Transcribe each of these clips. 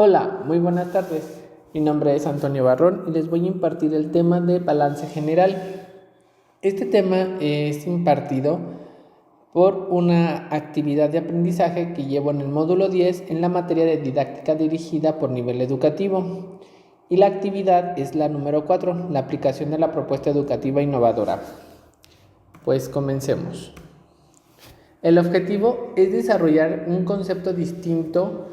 Hola, muy buenas tardes. Mi nombre es Antonio Barrón y les voy a impartir el tema de balance general. Este tema es impartido por una actividad de aprendizaje que llevo en el módulo 10 en la materia de didáctica dirigida por nivel educativo. Y la actividad es la número 4, la aplicación de la propuesta educativa innovadora. Pues comencemos. El objetivo es desarrollar un concepto distinto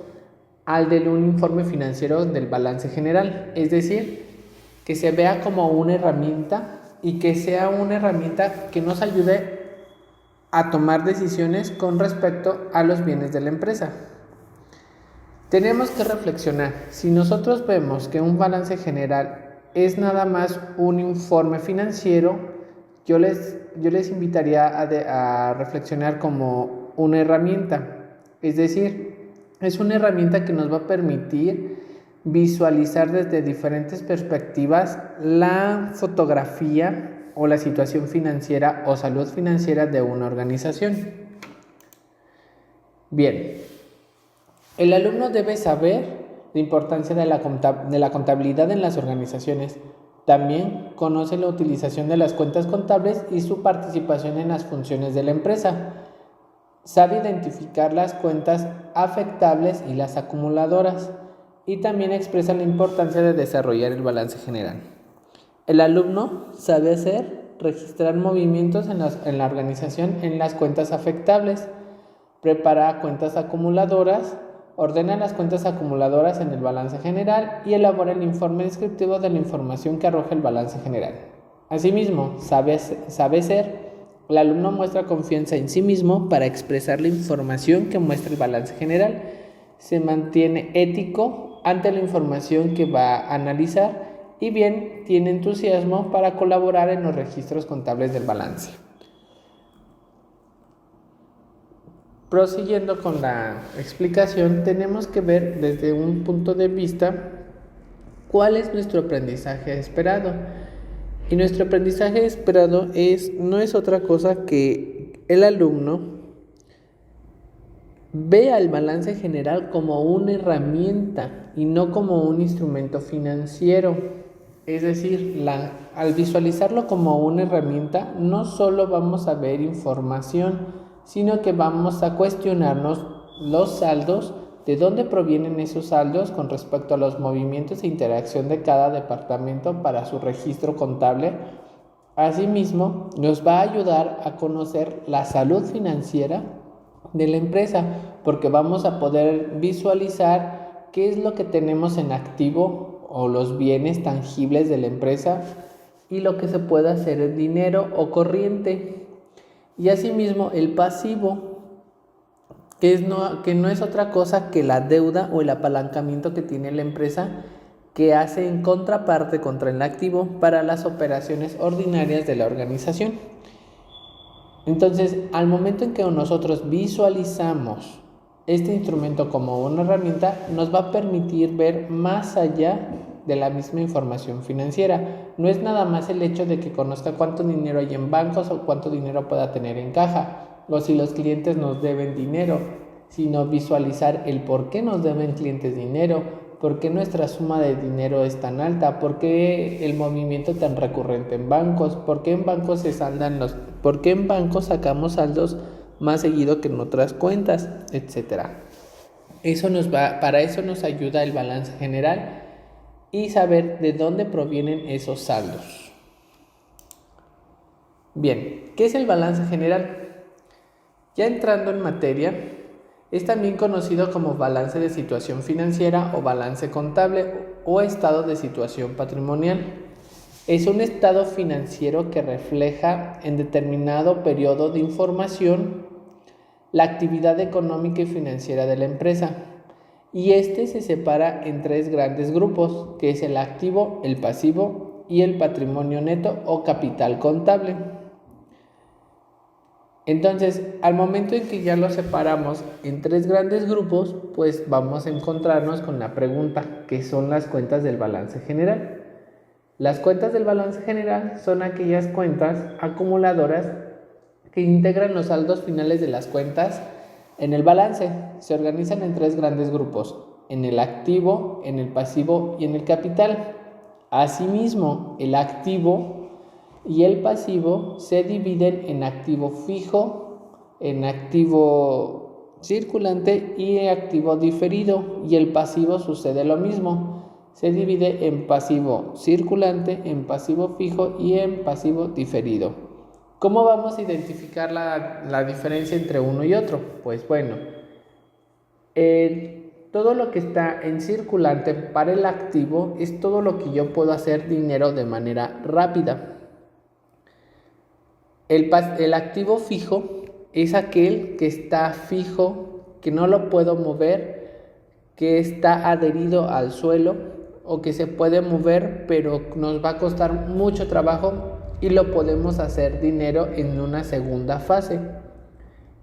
al de un informe financiero del balance general, es decir, que se vea como una herramienta y que sea una herramienta que nos ayude a tomar decisiones con respecto a los bienes de la empresa. Tenemos que reflexionar, si nosotros vemos que un balance general es nada más un informe financiero, yo les invitaría a reflexionar como una herramienta, es decir, es una herramienta que nos va a permitir visualizar desde diferentes perspectivas la fotografía o la situación financiera o salud financiera de una organización. Bien, el alumno debe saber la importancia de la contabilidad en las organizaciones. También conoce la utilización de las cuentas contables y su participación en las funciones de la empresa. Sabe identificar las cuentas afectables y las acumuladoras, y también expresa la importancia de desarrollar el balance general. El alumno sabe registrar movimientos en la organización en las cuentas afectables, prepara cuentas acumuladoras, ordena las cuentas acumuladoras en el balance general y elabora el informe descriptivo de la información que arroja el balance general. Asimismo, el alumno muestra confianza en sí mismo para expresar la información que muestra el balance general. Se mantiene ético ante la información que va a analizar y bien tiene entusiasmo para colaborar en los registros contables del balance. Prosiguiendo con la explicación, tenemos que ver desde un punto de vista cuál es nuestro aprendizaje esperado. Y nuestro aprendizaje esperado no es otra cosa que el alumno vea el balance general como una herramienta y no como un instrumento financiero. Es decir, al visualizarlo como una herramienta, no solo vamos a ver información, sino que vamos a cuestionarnos los saldos, de dónde provienen esos saldos con respecto a los movimientos e interacción de cada departamento para su registro contable. Asimismo, nos va a ayudar a conocer la salud financiera de la empresa, porque vamos a poder visualizar qué es lo que tenemos en activo o los bienes tangibles de la empresa y lo que se puede hacer en dinero o corriente. Y asimismo el pasivo, que no es otra cosa que la deuda o el apalancamiento que tiene la empresa, que hace en contraparte contra el activo para las operaciones ordinarias de la organización. Entonces, al momento en que nosotros visualizamos este instrumento como una herramienta, nos va a permitir ver más allá de la misma información financiera. No es nada más el hecho de que conozca cuánto dinero hay en bancos o cuánto dinero pueda tener en caja, o si los clientes nos deben dinero, sino visualizar el por qué nos deben clientes dinero, por qué nuestra suma de dinero es tan alta, por qué el movimiento tan recurrente en bancos, por qué en bancos por qué en bancos sacamos saldos más seguido que en otras cuentas, etcétera. Para eso nos ayuda el balance general y saber de dónde provienen esos saldos. Bien, ¿qué es el balance general? Ya entrando en materia, es también conocido como balance de situación financiera o balance contable o estado de situación patrimonial. Es un estado financiero que refleja en determinado periodo de información la actividad económica y financiera de la empresa. Y se separa en tres grandes grupos, que es el activo, el pasivo y el patrimonio neto o capital contable. Entonces, al momento en que ya lo separamos en tres grandes grupos, pues vamos a encontrarnos con la pregunta, ¿qué son las cuentas del balance general? Las cuentas del balance general son aquellas cuentas acumuladoras que integran los saldos finales de las cuentas en el balance. Se organizan en tres grandes grupos: en el activo, en el pasivo y en el capital. Asimismo, el activo y el pasivo se dividen en activo fijo, en activo circulante y en activo diferido, y el pasivo sucede lo mismo. Se divide en pasivo circulante, en pasivo fijo y en pasivo diferido. ¿Cómo vamos a identificar la diferencia entre uno y otro? Pues bueno, todo lo que está en circulante para el activo es todo lo que yo puedo hacer dinero de manera rápida. El activo fijo es aquel que está fijo, que no lo puedo mover, que está adherido al suelo o que se puede mover, pero nos va a costar mucho trabajo y lo podemos hacer dinero en una segunda fase.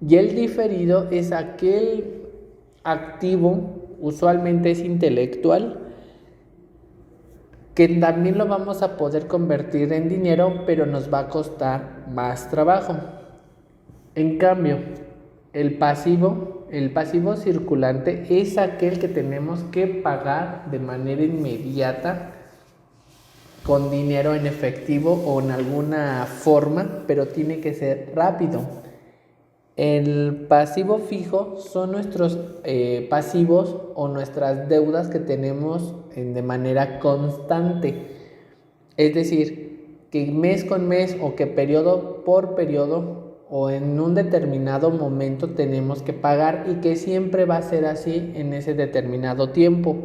Y el diferido es aquel activo, usualmente es intelectual, que también lo vamos a poder convertir en dinero, pero nos va a costar más trabajo. En cambio, el pasivo circulante es aquel que tenemos que pagar de manera inmediata con dinero en efectivo o en alguna forma, pero tiene que ser rápido. El pasivo fijo son nuestros pasivos o nuestras deudas que tenemos de manera constante. Es decir, que mes con mes o que periodo por periodo o en un determinado momento tenemos que pagar y que siempre va a ser así en ese determinado tiempo.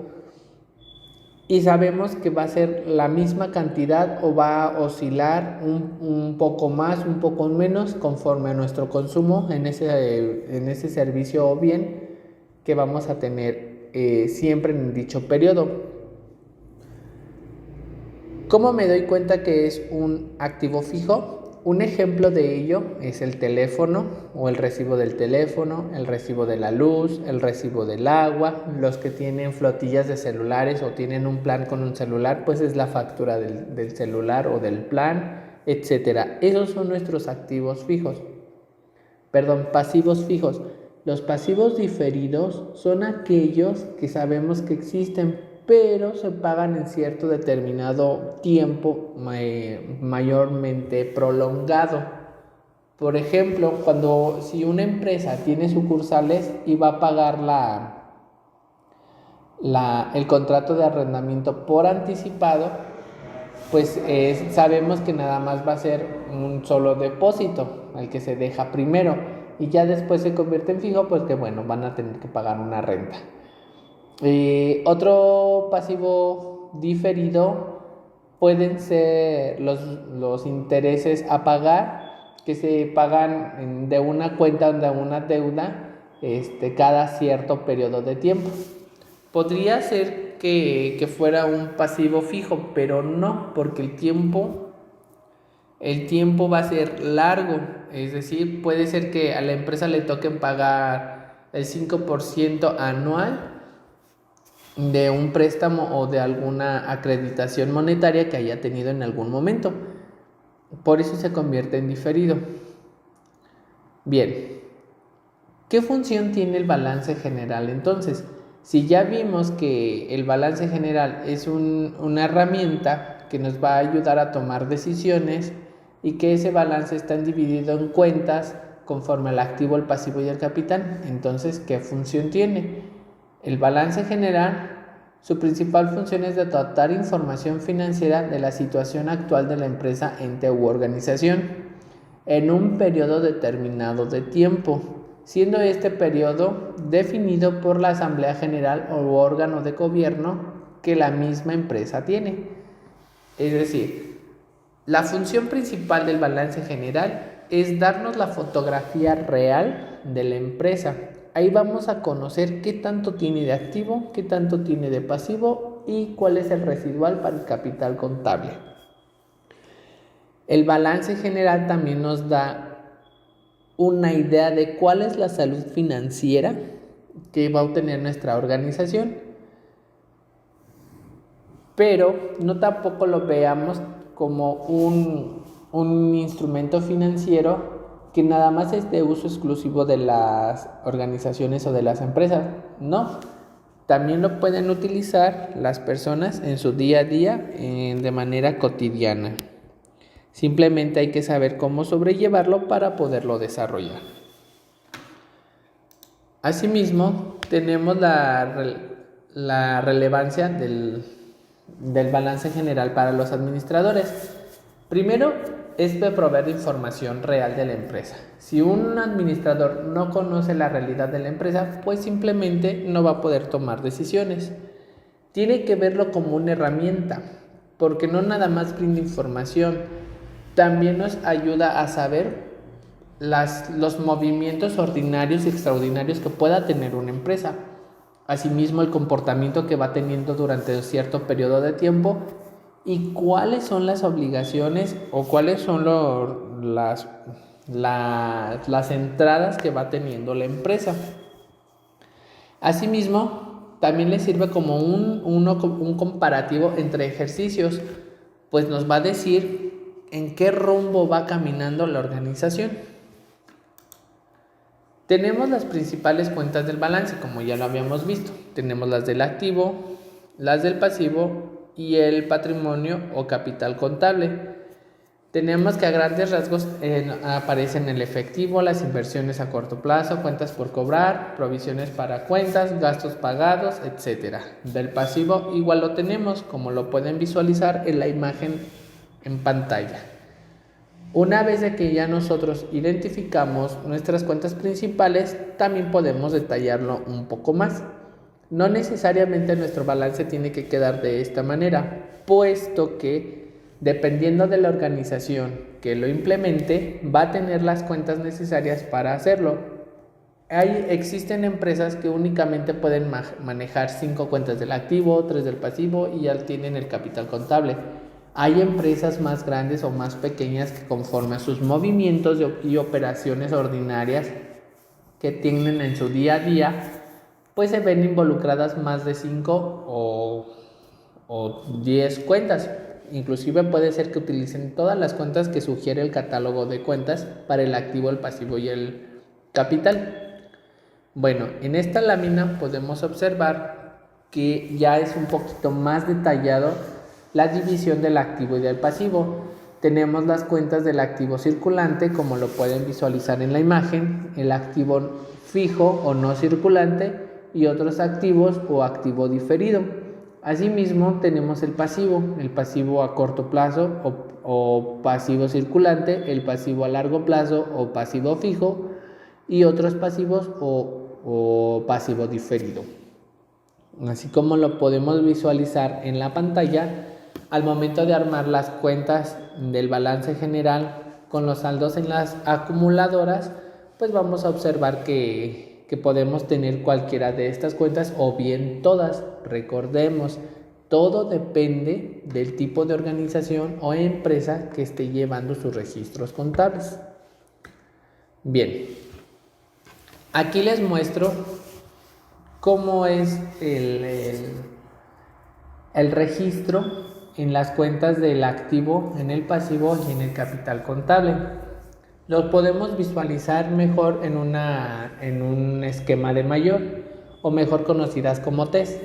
Y sabemos que va a ser la misma cantidad o va a oscilar un poco más, un poco menos conforme a nuestro consumo en ese servicio o bien que vamos a tener siempre en dicho periodo. ¿Cómo me doy cuenta que es un activo fijo? Un ejemplo de ello es el teléfono o el recibo del teléfono, el recibo de la luz, el recibo del agua. Los que tienen flotillas de celulares o tienen un plan con un celular, pues es la factura del celular o del plan, etc. Esos son nuestros activos fijos. Pasivos fijos. Los pasivos diferidos son aquellos que sabemos que existen, pero se pagan en cierto determinado tiempo mayormente prolongado. Por ejemplo, si una empresa tiene sucursales y va a pagar el contrato de arrendamiento por anticipado, pues sabemos que nada más va a ser un solo depósito, el que se deja primero, y ya después se convierte en fijo, pues que bueno, van a tener que pagar una renta. Otro pasivo diferido pueden ser los intereses a pagar, que se pagan de una cuenta o de una deuda cada cierto periodo de tiempo. Podría ser que fuera un pasivo fijo, pero no, porque el tiempo va a ser largo. Es decir, puede ser que a la empresa le toquen pagar el 5% anual de un préstamo o de alguna acreditación monetaria que haya tenido en algún momento. Por eso se convierte en diferido. Bien, ¿qué función tiene el balance general entonces? Si ya vimos que el balance general es una herramienta que nos va a ayudar a tomar decisiones y que ese balance está dividido en cuentas conforme al activo, el pasivo y el capital, entonces, ¿qué función tiene? El balance general, su principal función es dotar información financiera de la situación actual de la empresa, ente u organización en un periodo determinado de tiempo, siendo este periodo definido por la Asamblea General o órgano de gobierno que la misma empresa tiene. Es decir, la función principal del balance general es darnos la fotografía real de la empresa. Ahí vamos a conocer qué tanto tiene de activo, qué tanto tiene de pasivo y cuál es el residual para el capital contable. El balance general también nos da una idea de cuál es la salud financiera que va a obtener nuestra organización, pero no tampoco lo veamos como un instrumento financiero que nada más es de uso exclusivo de las organizaciones o de las empresas. No, también lo pueden utilizar las personas en su día a día de manera cotidiana. Simplemente hay que saber cómo sobrellevarlo para poderlo desarrollar. Asimismo, tenemos la relevancia del balance general para los administradores. Primero, es de proveer información real de la empresa. Si un administrador no conoce la realidad de la empresa, pues simplemente no va a poder tomar decisiones. Tiene que verlo como una herramienta, porque no nada más brinda información, también nos ayuda a saber los movimientos ordinarios y extraordinarios que pueda tener una empresa. Asimismo, el comportamiento que va teniendo durante un cierto periodo de tiempo y cuáles son las obligaciones o cuáles son las entradas que va teniendo la empresa. Asimismo, también le sirve como un comparativo entre ejercicios, pues nos va a decir en qué rumbo va caminando la organización. Tenemos las principales cuentas del balance, como ya lo habíamos visto. Tenemos las del activo, las del pasivo y el patrimonio o capital contable. Tenemos que a grandes rasgos aparecen el efectivo, las inversiones a corto plazo, cuentas por cobrar, provisiones para cuentas, gastos pagados, etc. Del pasivo igual lo tenemos, como lo pueden visualizar en la imagen en pantalla. Una vez de que ya nosotros identificamos nuestras cuentas principales, también podemos detallarlo un poco más. No necesariamente nuestro balance tiene que quedar de esta manera, puesto que dependiendo de la organización que lo implemente, va a tener las cuentas necesarias para hacerlo. Existen empresas que únicamente pueden manejar 5 cuentas del activo, 3 del pasivo y ya tienen el capital contable. Hay empresas más grandes o más pequeñas que conforme a sus movimientos y operaciones ordinarias que tienen en su día a día, pues se ven involucradas más de 5 o 10 cuentas. Inclusive puede ser que utilicen todas las cuentas que sugiere el catálogo de cuentas para el activo, el pasivo y el capital. Bueno, en esta lámina podemos observar que ya es un poquito más detallado la división del activo y del pasivo. Tenemos las cuentas del activo circulante, como lo pueden visualizar en la imagen, el activo fijo o no circulante y otros activos o activo diferido. Asimismo, tenemos el pasivo a corto plazo o pasivo circulante, el pasivo a largo plazo o pasivo fijo y otros pasivos o pasivo diferido. Así como lo podemos visualizar en la pantalla, al momento de armar las cuentas del balance general con los saldos en las acumuladoras, pues vamos a observar que podemos tener cualquiera de estas cuentas o bien todas. Recordemos, todo depende del tipo de organización o empresa que esté llevando sus registros contables. Bien, aquí les muestro cómo es el registro en las cuentas del activo, en el pasivo y en el capital contable. Los podemos visualizar mejor en un esquema de mayor o mejor conocidas como TES.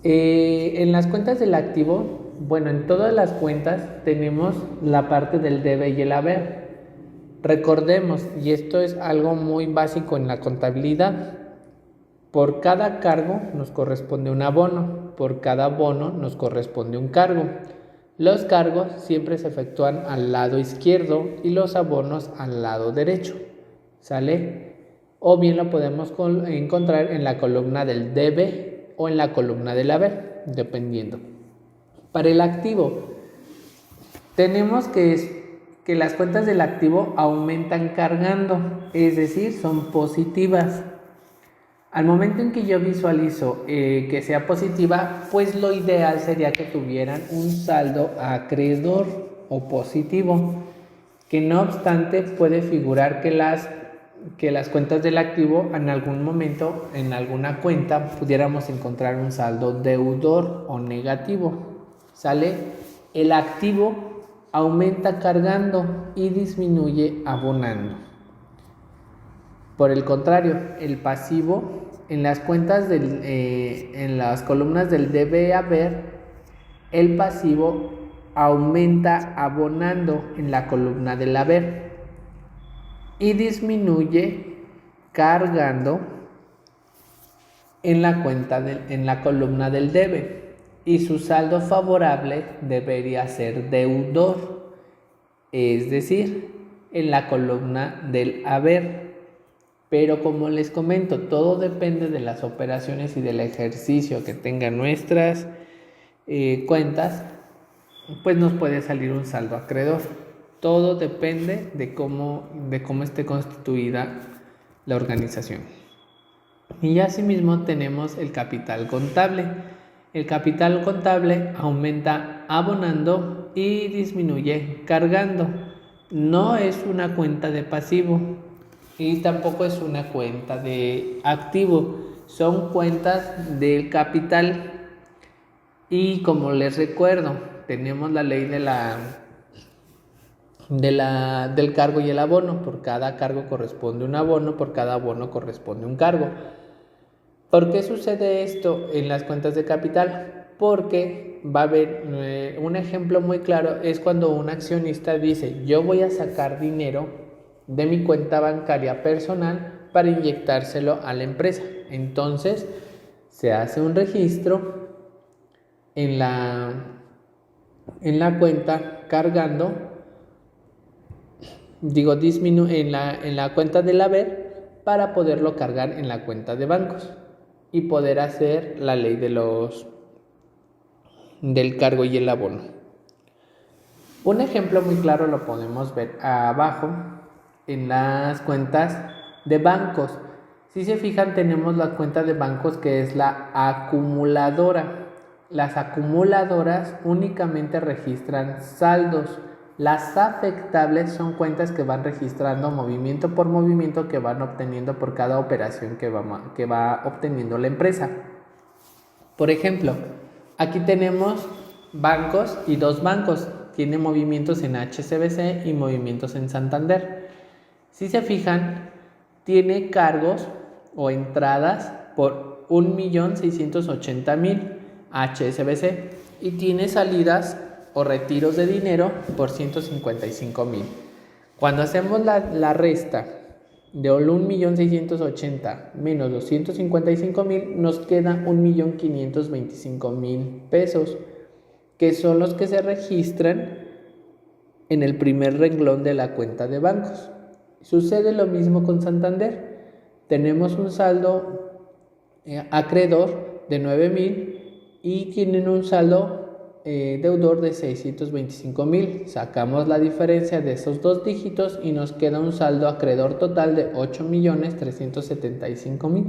En las cuentas del activo, bueno, en todas las cuentas tenemos la parte del debe y el haber. Recordemos, y esto es algo muy básico en la contabilidad, por cada cargo nos corresponde un abono, por cada abono nos corresponde un cargo. Los cargos siempre se efectúan al lado izquierdo y los abonos al lado derecho, ¿sale? O bien lo podemos encontrar en la columna del debe o en la columna del haber, dependiendo. Para el activo, tenemos que las cuentas del activo aumentan cargando, es decir, son positivas. Al momento en que yo visualizo que sea positiva, pues lo ideal sería que tuvieran un saldo acreedor o positivo, que no obstante puede figurar que las cuentas del activo en algún momento, en alguna cuenta, pudiéramos encontrar un saldo deudor o negativo, ¿sale? El activo aumenta cargando y disminuye abonando. Por el contrario, el pasivo en las cuentas en las columnas del debe haber, el pasivo aumenta abonando en la columna del haber y disminuye cargando en la columna del debe, y su saldo favorable debería ser deudor, es decir, en la columna del haber. Pero como les comento, todo depende de las operaciones y del ejercicio que tengan nuestras cuentas, pues nos puede salir un saldo acreedor. Todo depende de cómo esté constituida la organización. Y asimismo tenemos el capital contable. El capital contable aumenta abonando y disminuye cargando. No es una cuenta de pasivo y tampoco es una cuenta de activo. Son cuentas del capital. Y como les recuerdo, tenemos la ley del cargo y el abono. Por cada cargo corresponde un abono, por cada abono corresponde un cargo. ¿Por qué sucede esto en las cuentas de capital? Porque va a haber un ejemplo muy claro, es cuando un accionista dice: yo voy a sacar dinero de mi cuenta bancaria personal para inyectárselo a la empresa. Entonces se hace un registro en la cuenta cargando, en la cuenta del haber, para poderlo cargar en la cuenta de bancos y poder hacer la ley del cargo y el abono. Un ejemplo muy claro lo podemos ver abajo en las cuentas de bancos. Si se fijan, tenemos la cuenta de bancos que es la acumuladora. Las acumuladoras únicamente registran saldos. Las afectables son cuentas que van registrando movimiento por movimiento que van obteniendo por cada operación que va obteniendo la empresa. Por ejemplo, aquí tenemos bancos y dos bancos. Tiene movimientos en HSBC y movimientos en Santander. Si se fijan, tiene cargos o entradas por 1.680.000 HSBC y tiene salidas o retiros de dinero por 155.000. Cuando hacemos la resta de 1.680.000 menos 255.000, nos queda 1.525.000 pesos, que son los que se registran en el primer renglón de la cuenta de bancos. Sucede lo mismo con Santander. Tenemos un saldo acreedor de 9.000 y tienen un saldo deudor de 625.000. Sacamos la diferencia de esos dos dígitos y nos queda un saldo acreedor total de 8.375.000,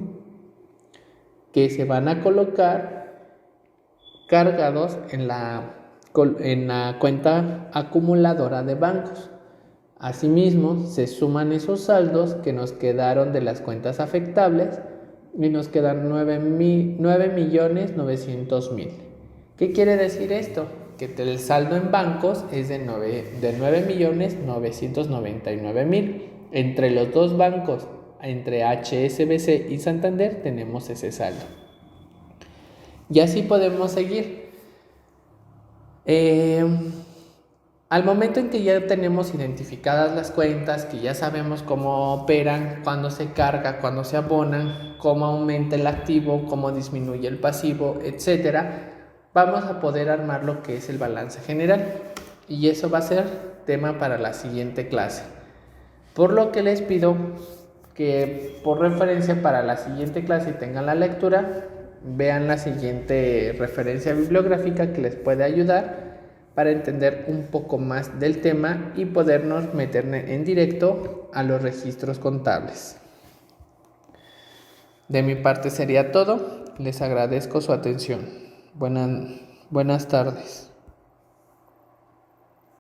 que se van a colocar cargados en la cuenta acumuladora de bancos. Asimismo, se suman esos saldos que nos quedaron de las cuentas afectables y nos quedan 9.900.000. ¿Qué quiere decir esto? Que el saldo en bancos es de 9.999.000. Entre los dos bancos, entre HSBC y Santander, tenemos ese saldo. Y así podemos seguir. Al momento en que ya tenemos identificadas las cuentas, que ya sabemos cómo operan, cuándo se carga, cuándo se abonan, cómo aumenta el activo, cómo disminuye el pasivo, etcétera, vamos a poder armar lo que es el balance general. Y eso va a ser tema para la siguiente clase. Por lo que les pido que, por referencia para la siguiente clase, tengan la lectura, vean la siguiente referencia bibliográfica que les puede ayudar para entender un poco más del tema y podernos meter en directo a los registros contables. De mi parte sería todo. Les agradezco su atención. Buenas tardes.